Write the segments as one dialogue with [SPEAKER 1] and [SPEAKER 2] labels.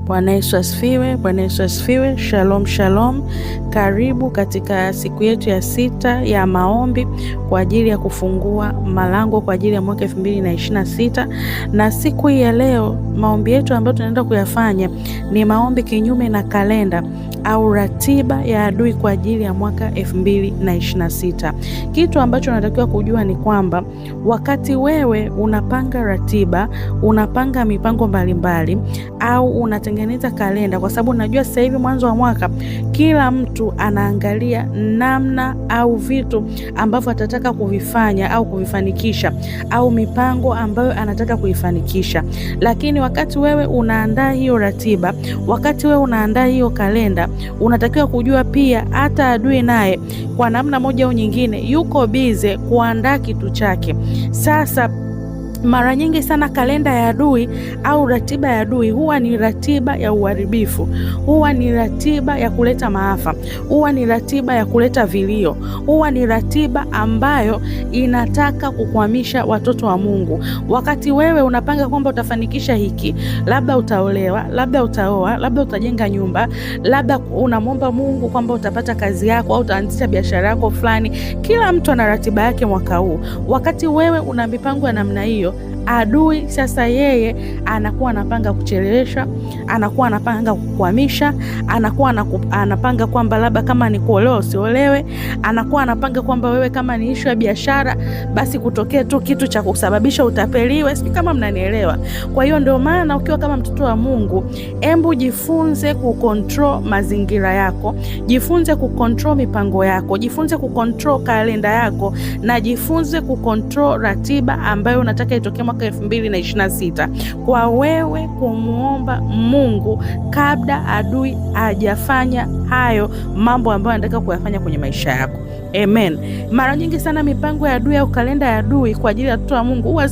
[SPEAKER 1] Bwana Yesu asifiwe, Bwana Yesu asifiwe. Shalom, shalom. Karibu katika siku yetu ya 6 ya maombi kwa ajili ya kufungua malango kwa ajili ya mwaka 2026. Na siku hii ya leo maombi yetu ambayo tunaenda kuyafanya ni maombi kinyume na kalenda au ratiba ya adui kwa ajili ya mwaka 2026. Kitu ambacho unatakiwa kujua ni kwamba wakati wewe unapanga ratiba, unapanga mipango mbalimbali au unatengeneza kalenda, kwa sababu unajua sasa hivi mwanzo wa mwaka kila mtu anaangalia namna au vitu ambavyo atataka kuvifanya au kuvifanikisha au mipango ambayo anataka kuifanikisha. Lakini wakati wewe unaandaa hiyo ratiba, wakati wewe unaandaa hiyo kalenda, unatakiwa kujua pia hata adui naye kwa namna moja au nyingine yuko bize kuandaa kitu chake. Sasa mara nyingi sana kalenda ya adui au ratiba ya adui huwa ni ratiba ya uharibifu, huwa ni ratiba ya kuleta maafa, huwa ni ratiba ya kuleta vilio, huwa ni ratiba ambayo inataka kukwamisha watoto wa Mungu. Wakati wewe unapanga kwamba utafanikisha hiki, labda utaolewa, labda utaoa, labda utajenga nyumba, labda unamwomba Mungu kwamba utapata kazi yako au utaanzisha biashara yako fulani. Kila mtu ana ratiba yake mwaka huu. Wakati wewe una mipango ya namna hiyo, adui sasa yeye anakuwa anapanga kuchelewesha, anakuwa anapanga kukwamisha, anakuwa anapanga kwamba labda kama ni kuolewa usiolewe, anakuwa anapanga kwamba wewe kama ni issue ya biashara basi kutokea tu kitu cha kusababisha utapeliwe. Sio kama mnanielewa. Kwa hiyo ndio maana ukiwa kama mtoto wa Mungu, embu jifunze kucontrol mazingira yako, jifunze kucontrol mipango yako, jifunze kucontrol kalenda yako, na jifunze kucontrol ratiba ambayo unataka itokee mwaka 2026 kwa wewe kumuomba Mungu kabla adui hajafanya hayo mambo ambayo anataka kuyafanya kwenye maisha yako. Amen. Mara nyingi sana mipango ya adui au kalenda ya adui kwa ajili ya watoto wa Mungu huwa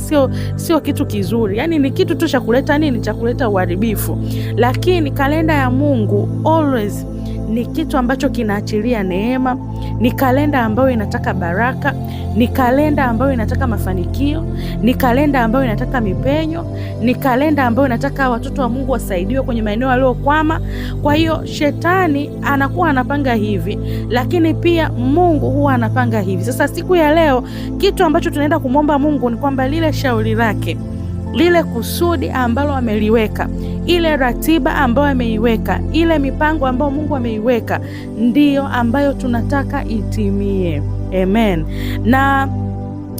[SPEAKER 1] sio kitu kizuri. Yaani ni kitu tu cha kuleta nini? Cha kuleta uharibifu. Lakini kalenda ya Mungu always ni kitu ambacho kinaachilia neema, ni kalenda ambayo inataka baraka, ni kalenda ambayo inataka mafanikio, ni kalenda ambayo inataka mipenyo, ni kalenda ambayo inataka watoto wa Mungu wasaidiwe kwenye maeneo waliokwama. Kwa hiyo shetani anakuwa anapanga hivi, lakini pia Mungu huwa anapanga hivi. Sasa siku ya leo kitu ambacho tunaenda kumwomba Mungu ni kwamba lile shauri lake, lile kusudi ambalo ameliweka, ile ratiba ambayo ameiweka, ile mipango ambayo Mungu ameiweka ndiyo ambayo tunataka itimie. Amen. Na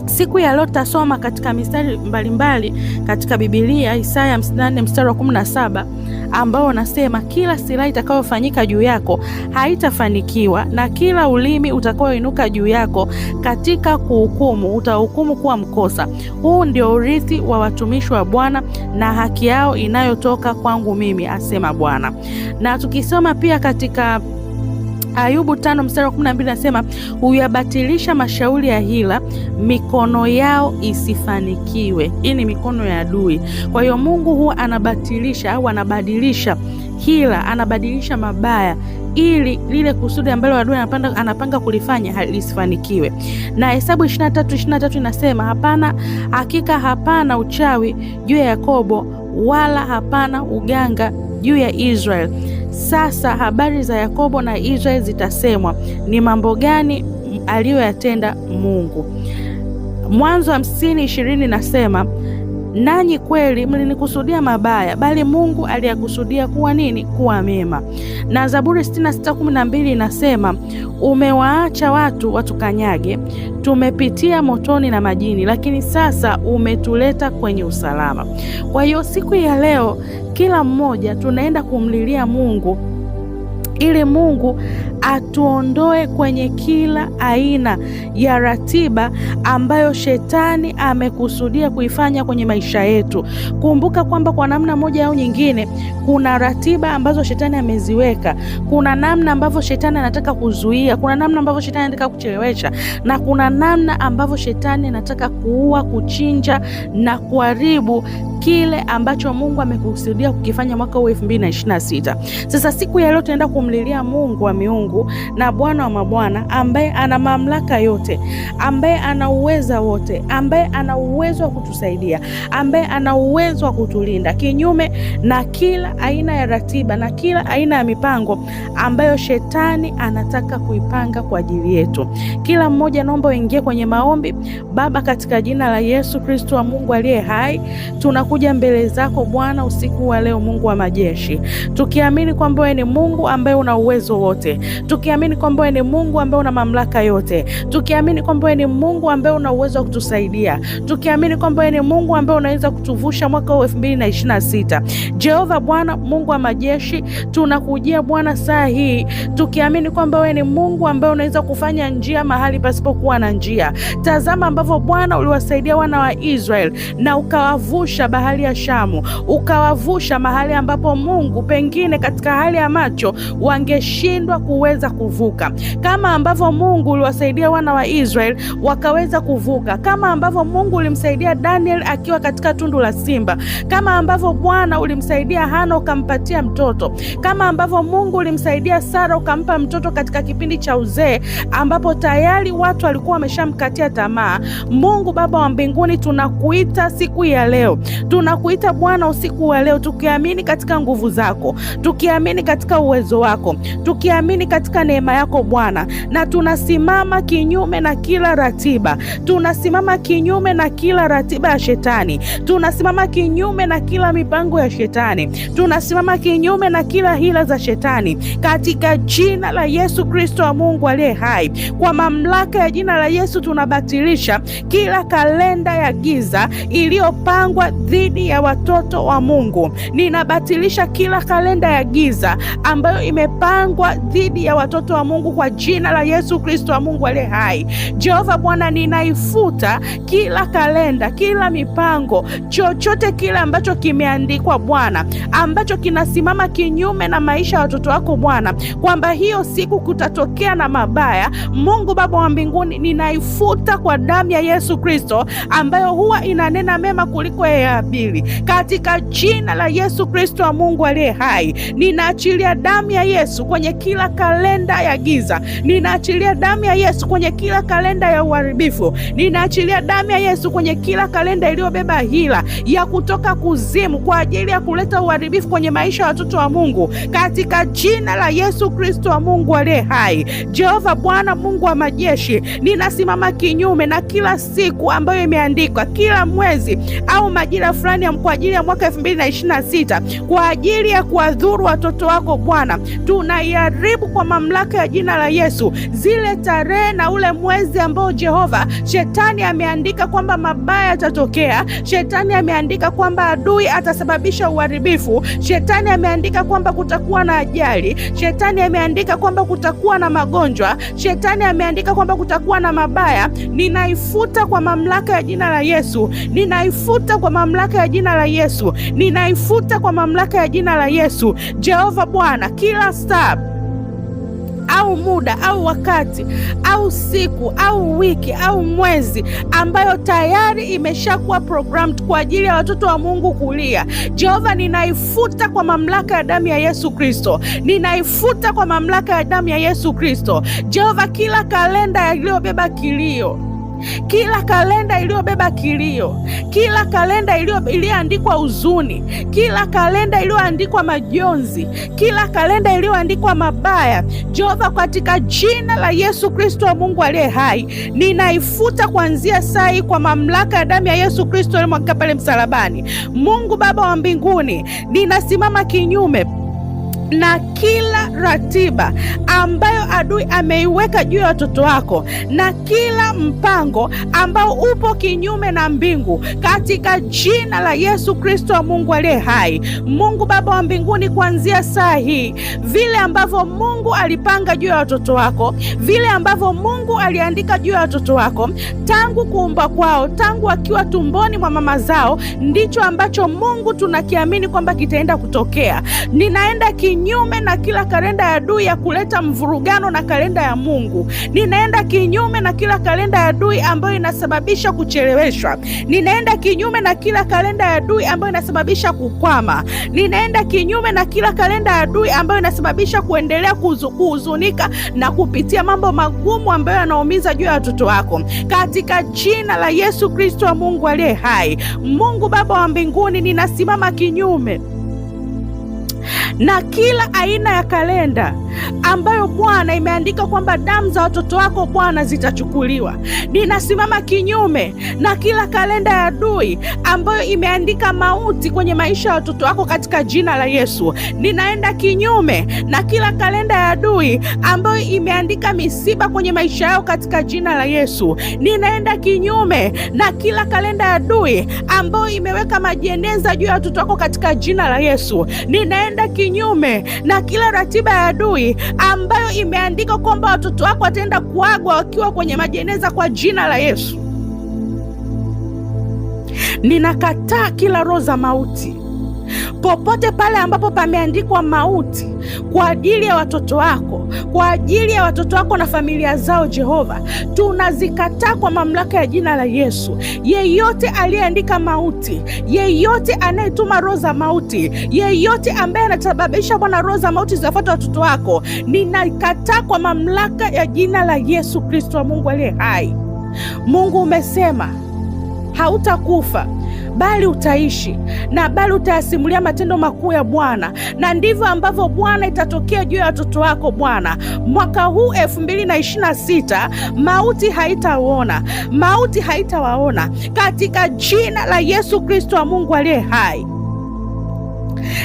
[SPEAKER 1] siku ya leo tasoma katika mistari mbalimbali katika Biblia, Isaya 54 mstari wa 17 ambao unasema, kila silaha itakayofanyika juu yako haitafanikiwa, na kila ulimi utakaoinuka juu yako katika kuhukumu utahukumu kuwa mkosa. Huu ndio urithi wa watumishi wa Bwana na haki yao inayotoka kwangu mimi, asema Bwana. Na tukisoma pia katika Ayubu 5 mstari wa 12 nasema, huyabatilisha mashauri ya hila, mikono yao isifanikiwe. Hii ni mikono ya adui. Kwa hiyo Mungu huwa anabatilisha au anabadilisha hila, anabadilisha mabaya ili lile kusudi ambalo adui anapanga kulifanya halisifanikiwe. Na Hesabu 23:23 inasema, hakika hapana uchawi juu ya Yakobo, wala hapana uganga juu ya Israel. Sasa habari za Yakobo na Israeli zitasemwa, ni mambo gani aliyoyatenda Mungu. Mwanzo 50:20 nasema, nanyi kweli mlinikusudia mabaya, bali Mungu aliyakusudia kuwa nini? Kuwa mema. Na Zaburi 66:12 inasema, umewaacha watu watukanyage, tumepitia motoni na majini, lakini sasa umetuleta kwenye usalama. Kwa hiyo siku ya leo kila mmoja tunaenda kumlilia Mungu ili Mungu atuondoe kwenye kila aina ya ratiba ambayo shetani amekusudia kuifanya kwenye maisha yetu. Kumbuka kwamba kwa namna moja au nyingine kuna ratiba ambazo shetani ameziweka. Kuna namna ambavyo shetani anataka kuzuia, kuna namna ambavyo shetani anataka kuchelewesha, na kuna namna ambavyo shetani anataka kuua, kuchinja na kuharibu kile ambacho Mungu amekusudia kukifanya mwaka huu 2026. Sasa siku ya leo tunaenda kumlilia Mungu wa miungu na Bwana wa mabwana, ambaye ana mamlaka yote, ambaye ana uweza wote, ambaye ana uwezo wa kutusaidia, ambaye ana uwezo wa kutulinda kinyume na kila aina ya ratiba na kila aina ya mipango ambayo shetani anataka kuipanga kwa ajili yetu. Kila mmoja naomba uingie kwenye maombi. Baba, katika jina la Yesu Kristo wa Mungu aliye hai, tunakuja mbele zako Bwana usiku wa leo, Mungu wa majeshi, tukiamini kwamba wewe ni Mungu ambaye una uwezo wote, tukiamini kwamba wewe ni Mungu ambaye una mamlaka yote, tukiamini kwamba wewe ni Mungu ambaye una uwezo wa kutusaidia, tukiamini kwamba wewe ni Mungu ambaye unaweza kutuvusha mwaka huu 2026. Jehova Bwana Mungu wa majeshi, tunakujia Bwana saa hii tukiamini kwamba wewe ni Mungu ambaye unaweza kufanya njia mahali pasipokuwa na njia. Tazama ambavyo Bwana uliwasaidia wana wa Israel na ukawavusha bahari ya Shamu, ukawavusha mahali ambapo Mungu pengine katika hali ya macho wangeshindwa kuweza kuvuka. Kama ambavyo Mungu uliwasaidia wana wa Israel wakaweza kuvuka, kama ambavyo Mungu ulimsaidia Daniel akiwa katika tundu la simba, kama ambavyo Bwana ulimsaidia Hana ukampatia mtoto, kama ambavyo Mungu ulimsaidia Sara ukampa mtoto katika kipindi cha uzee ambapo tayari watu walikuwa wameshamkatia tamaa. Mungu Baba wa mbinguni, tunakuita siku ya leo, tunakuita Bwana usiku wa leo, tukiamini katika nguvu zako, tukiamini katika uwezo wako, tukiamini katika neema yako Bwana, na tunasimama kinyume na kila ratiba, tunasimama kinyume na kila ratiba ya shetani, tunasimama kinyume na kila mipango ya shetani, tunasimama kinyume na kila hila za shetani katika jina la Yesu Kristo wa Mungu aliye hai. Kwa mamlaka ya jina la Yesu tunabatilisha kila kalenda ya giza iliyopangwa dhidi ya watoto wa Mungu. Ninabatilisha kila kalenda ya giza ambayo imepangwa dhidi ya watoto wa Mungu kwa jina la Yesu Kristo wa Mungu aliye hai. Jehova Bwana, ninaifuta kila kalenda, kila mipango, chochote kile ambacho kimeandikwa Bwana, ambacho kinasimama kinyume na maisha ya watoto wako Bwana, kwamba hiyo siku kutatokea na mabaya. Mungu Baba wa mbinguni, ninaifuta kwa damu ya Yesu Kristo ambayo huwa inanena mema kuliko ya Habili. Katika jina la Yesu Kristo wa Mungu aliye hai, ninaachilia damu ya Yesu kwenye kila kalenda ya giza, ninaachilia damu ya Yesu kwenye kila kalenda ya uharibifu, ninaachilia damu ya Yesu kwenye kila kalenda iliyobeba hila ya kutoka kuzimu kwa ajili ya kuleta uharibifu kwenye maisha ya watoto wa Mungu, katika jina la Yesu Kristo wa Mungu aliye hai. Jehova Bwana Mungu wa majeshi, ninasimama kinyume na kila siku ambayo imeandikwa, kila mwezi au majira fulani kwa ajili ya mwaka 2026 kwa ajili ya kuwadhuru watoto wako Bwana. Tunaiharibu kwa mamlaka ya jina la Yesu zile tarehe na ule mwezi ambao Jehova shetani ameandika kwamba mabaya yatatokea, shetani ameandika kwamba adui atasababisha uharibifu, shetani ameandika kwamba kutakuwa na ajali, shetani ameandika kwamba kutakuwa na magonjwa, shetani ameandika kwamba kutakuwa na mabaya. Ninaifuta kwa mamlaka ya jina la Yesu, ninaifuta kwa mamlaka ya jina la Yesu, ninaifuta kwa mamlaka ya jina la Yesu. Jehova Bwana, kila saa au muda au wakati au siku au wiki au mwezi ambayo tayari imeshakuwa programmed kwa ajili ya watoto wa Mungu kulia, Jehova, ninaifuta kwa mamlaka ya damu ya Yesu Kristo, ninaifuta kwa mamlaka ya damu ya Yesu Kristo. Jehova, kila kalenda iliyobeba kilio, kila kalenda iliyobeba kilio, kila kalenda iliyoandikwa huzuni, kila kalenda iliyoandikwa majonzi, kila kalenda iliyoandikwa mabaya, Jehova, katika jina la Yesu Kristo wa Mungu aliye hai, ninaifuta kuanzia saa hii kwa mamlaka ya damu ya Yesu Kristo iliyomwagika pale msalabani. Mungu Baba wa mbinguni, ninasimama kinyume na kila ratiba ambayo adui ameiweka juu ya watoto wako na kila mpango ambao upo kinyume na mbingu, katika jina la Yesu Kristo wa Mungu aliye hai. Mungu Baba wa mbinguni, kuanzia saa hii, vile ambavyo Mungu alipanga juu ya watoto wako, vile ambavyo Mungu aliandika juu ya watoto wako tangu kuumba kwao, tangu akiwa tumboni mwa mama zao, ndicho ambacho Mungu tunakiamini kwamba kitaenda kutokea. Ninaenda kinyume na kila kalenda ya adui ya kuleta mvurugano na kalenda ya Mungu. Ninaenda kinyume na kila kalenda ya adui ambayo inasababisha kucheleweshwa. Ninaenda kinyume na kila kalenda ya adui ambayo inasababisha kukwama. Ninaenda kinyume na kila kalenda ya adui ambayo inasababisha kuendelea kuhuzunika na kupitia mambo magumu ambayo yanaumiza juu ya watoto wako. Katika jina la Yesu Kristo wa Mungu aliye hai, Mungu Baba wa mbinguni, ninasimama kinyume na kila aina ya kalenda ambayo Bwana imeandika kwamba damu za watoto wako Bwana zitachukuliwa. Ninasimama kinyume na kila kalenda ya adui ambayo imeandika mauti kwenye maisha ya watoto wako katika jina la Yesu. Ninaenda kinyume na kila kalenda ya adui ambayo imeandika misiba kwenye maisha yao katika jina la Yesu. Ninaenda kinyume na kila kalenda ya adui ambayo imeweka majeneza juu ya watoto wako katika jina la Yesu. Ninaenda kinyume na kila ratiba ya adui ambayo imeandika kwamba watoto wako wataenda kuagwa wakiwa kwenye majeneza kwa jina la Yesu. Ninakataa kila roho za mauti popote pale ambapo pameandikwa mauti kwa ajili ya watoto wako, kwa ajili ya watoto wako na familia zao. Jehova, tunazikataa kwa mamlaka ya jina la Yesu. Yeyote aliyeandika mauti, yeyote anayetuma roho za mauti, yeyote ambaye anasababisha Bwana roho za mauti ziwafuate watoto wako, ninakataa kwa mamlaka ya jina la Yesu Kristo wa Mungu aliye hai. Mungu, umesema hautakufa bali utaishi, na bali utayasimulia matendo makuu ya Bwana. Na ndivyo ambavyo Bwana itatokea juu ya watoto wako Bwana. Mwaka huu 2026 mauti haitawaona, mauti haitawaona katika jina la Yesu Kristo wa Mungu aliye hai.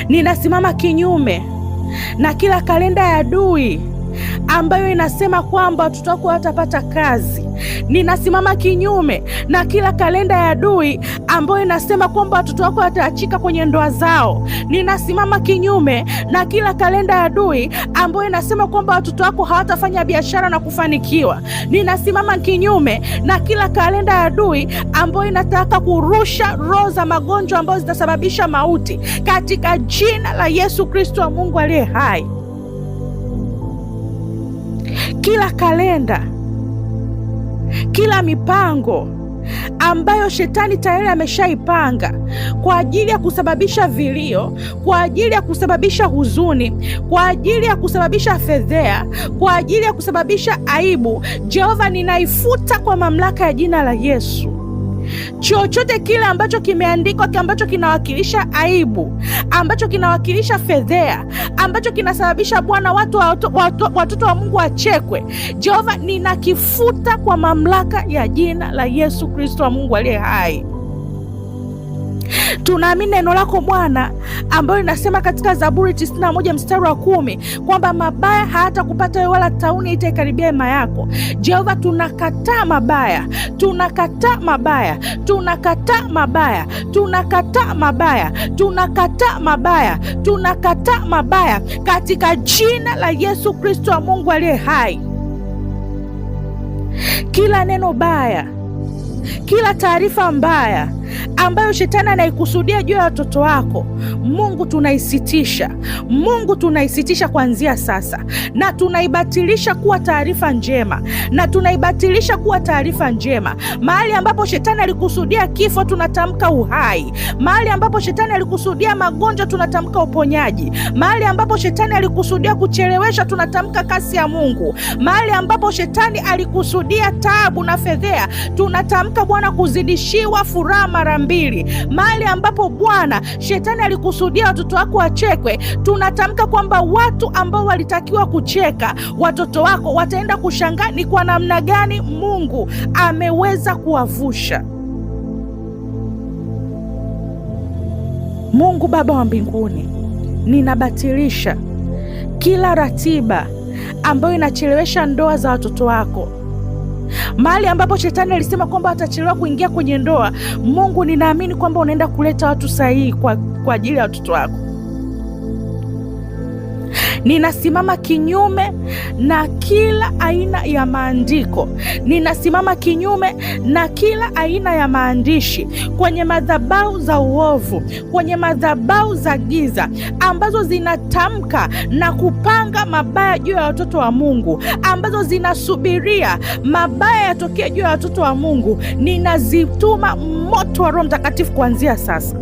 [SPEAKER 1] Ninasimama kinyume na kila kalenda ya adui ambayo inasema kwamba watoto wako watapata kazi. Ninasimama kinyume na kila kalenda ya adui ambayo inasema kwamba watoto wako wataachika kwenye ndoa zao. Ninasimama kinyume na kila kalenda ya adui ambayo inasema kwamba watoto wako hawatafanya biashara na kufanikiwa. Ninasimama kinyume na kila kalenda ya adui ambayo inataka kurusha roho za magonjwa ambayo zitasababisha mauti katika jina la Yesu Kristo wa Mungu aliye hai. Kila kalenda, kila mipango ambayo shetani tayari ameshaipanga kwa ajili ya kusababisha vilio, kwa ajili ya kusababisha huzuni, kwa ajili ya kusababisha fedhea, kwa ajili ya kusababisha aibu, Jehova, ninaifuta kwa mamlaka ya jina la Yesu. Chochote kile ambacho kimeandikwa, ambacho kinawakilisha aibu, ambacho kinawakilisha fedhea, ambacho kinasababisha Bwana watoto wa Mungu wachekwe, Jehova, ninakifuta kwa mamlaka ya jina la Yesu Kristo wa Mungu aliye hai. Tunaamini neno lako Bwana ambayo inasema katika Zaburi 91 mstari wa 10 kwamba mabaya hayatakupata wewe wala tauni haitaikaribia hema yako. Jehova, tunakataa mabaya, tunakataa mabaya, tunakataa mabaya, tunakataa mabaya, tunakataa mabaya, tunakataa mabaya katika jina la Yesu Kristo wa Mungu aliye hai. Kila neno baya, kila taarifa mbaya ambayo shetani anaikusudia juu ya watoto wako, Mungu tunaisitisha. Mungu tunaisitisha kuanzia sasa, na tunaibatilisha kuwa taarifa njema, na tunaibatilisha kuwa taarifa njema. Mahali ambapo shetani alikusudia kifo, tunatamka uhai. Mahali ambapo shetani alikusudia magonjwa, tunatamka uponyaji. Mahali ambapo shetani alikusudia kuchelewesha, tunatamka kasi ya Mungu. Mahali ambapo shetani alikusudia taabu na fedhea, tunatamka Bwana kuzidishiwa furaha mara mbili. Mahali ambapo Bwana shetani alikusudia watoto wako wachekwe, tunatamka kwamba watu ambao walitakiwa kucheka watoto wako wataenda kushangaa ni kwa namna gani Mungu ameweza kuwavusha. Mungu Baba wa mbinguni, ninabatilisha kila ratiba ambayo inachelewesha ndoa za watoto wako. Mahali ambapo shetani alisema kwamba atachelewa kuingia kwenye ndoa, Mungu, ninaamini kwamba unaenda kuleta watu sahihi kwa ajili ya watoto wako. Ninasimama kinyume na kila aina ya maandiko, ninasimama kinyume na kila aina ya maandishi kwenye madhabahu za uovu, kwenye madhabahu za giza ambazo zinatamka na kupanga mabaya juu ya watoto wa Mungu, ambazo zinasubiria mabaya yatokee juu ya watoto wa Mungu. Ninazituma moto wa Roho Mtakatifu kuanzia sasa.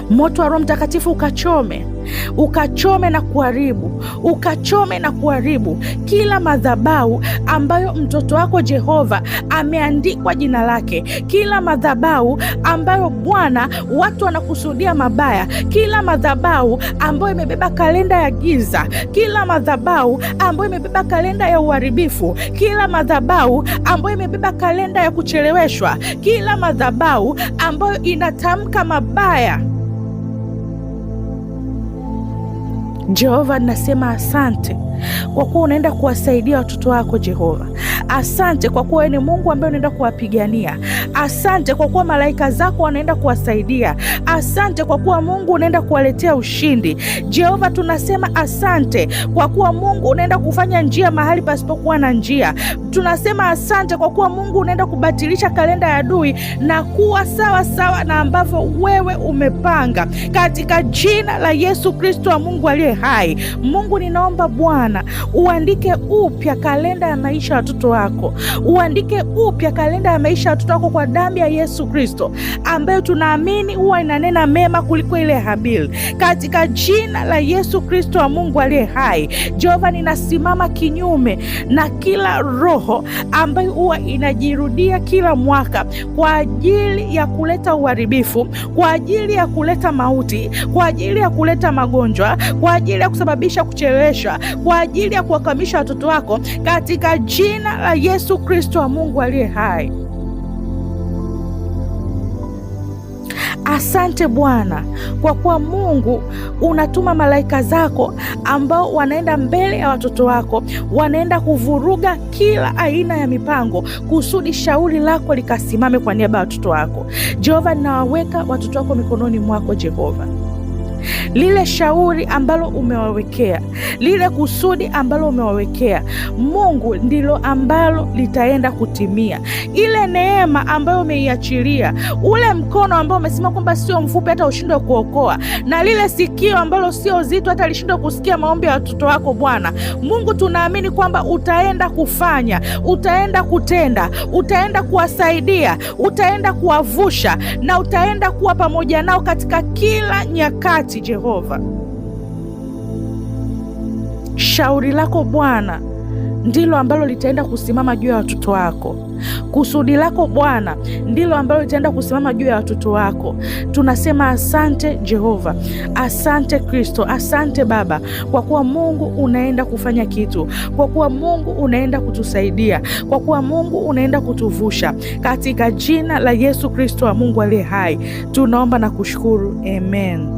[SPEAKER 1] Moto wa Roho Mtakatifu ukachome na kuharibu, ukachome na kuharibu kila madhabahu ambayo mtoto wako Jehova ameandikwa jina lake, kila madhabahu ambayo Bwana watu wanakusudia mabaya, kila madhabahu ambayo imebeba kalenda ya giza, kila madhabahu ambayo imebeba kalenda ya uharibifu, kila madhabahu ambayo imebeba kalenda ya kucheleweshwa, kila madhabahu ambayo inatamka mabaya. Jehova, nasema asante kwa kuwa unaenda kuwasaidia watoto wako Jehova. Asante kwa kuwa ni Mungu ambaye unaenda kuwapigania. Asante kwa kuwa malaika zako wanaenda kuwasaidia. Asante kwa kuwa Mungu unaenda kuwaletea ushindi. Jehova, tunasema asante kwa kuwa Mungu unaenda kufanya njia mahali pasipokuwa na njia. Tunasema asante kwa kuwa Mungu unaenda kubatilisha kalenda ya adui na kuwa sawa sawa na ambavyo wewe umepanga, katika jina la Yesu Kristo wa Mungu aliye hai. Mungu, ninaomba Bwana uandike upya kalenda ya maisha ya watoto wako, uandike upya kalenda ya maisha ya watoto wako kwa damu ya Yesu Kristo ambayo tunaamini huwa inanena mema kuliko ile ya Habili, katika jina la Yesu Kristo wa Mungu aliye hai. Jehova, ninasimama kinyume na kila roho ambayo huwa inajirudia kila mwaka kwa ajili ya kuleta uharibifu, kwa ajili ya kuleta mauti, kwa ajili ya kuleta magonjwa, kwa ajili ya kusababisha kucheleweshwa, kwa ajili ya kuwakamisha watoto wako, katika jina la Yesu Kristo wa Mungu aliye hai. Asante Bwana kwa kuwa Mungu unatuma malaika zako ambao wanaenda mbele ya watoto wako, wanaenda kuvuruga kila aina ya mipango kusudi shauri lako likasimame kwa niaba ya watoto wako. Jehova, ninawaweka watoto wako mikononi mwako Jehova. Lile shauri ambalo umewawekea, lile kusudi ambalo umewawekea, Mungu, ndilo ambalo litaenda kutimia. Ile neema ambayo umeiachilia, ule mkono ambao umesema kwamba sio mfupi hata ushindwe kuokoa, na lile sikio ambalo sio zito hata lishindwe kusikia maombi ya watoto wako Bwana Mungu, tunaamini kwamba utaenda kufanya, utaenda kutenda, utaenda kuwasaidia, utaenda kuwavusha na utaenda kuwa pamoja nao katika kila nyakati. Jehova, shauri lako Bwana ndilo ambalo litaenda kusimama juu ya watoto wako. Kusudi lako Bwana ndilo ambalo litaenda kusimama juu ya watoto wako. Tunasema asante Jehova, asante Kristo, asante Baba, kwa kuwa Mungu unaenda kufanya kitu, kwa kuwa Mungu unaenda kutusaidia, kwa kuwa Mungu unaenda kutuvusha, katika jina la Yesu Kristo wa Mungu aliye hai tunaomba na kushukuru, amen.